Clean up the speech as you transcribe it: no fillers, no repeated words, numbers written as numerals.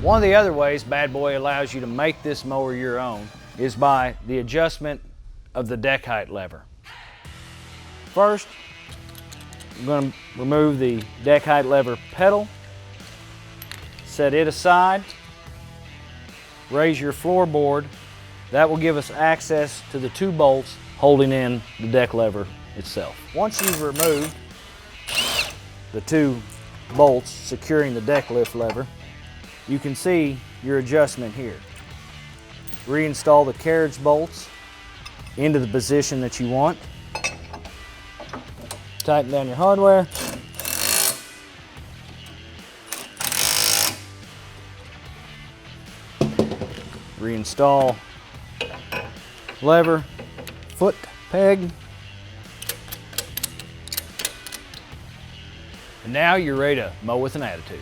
One of the other ways Bad Boy allows you to make this mower your own is by the adjustment of the deck height lever. First, I'm going to remove the deck height lever pedal, set it aside, raise your floorboard. That will give us access to the 2 bolts holding in the deck lever itself. Once you've removed the 2 bolts securing the deck lift lever, you can see your adjustment here. Reinstall the carriage bolts into the position that you want. Tighten down your hardware. Reinstall lever, foot peg. And now you're ready to mow with an attitude.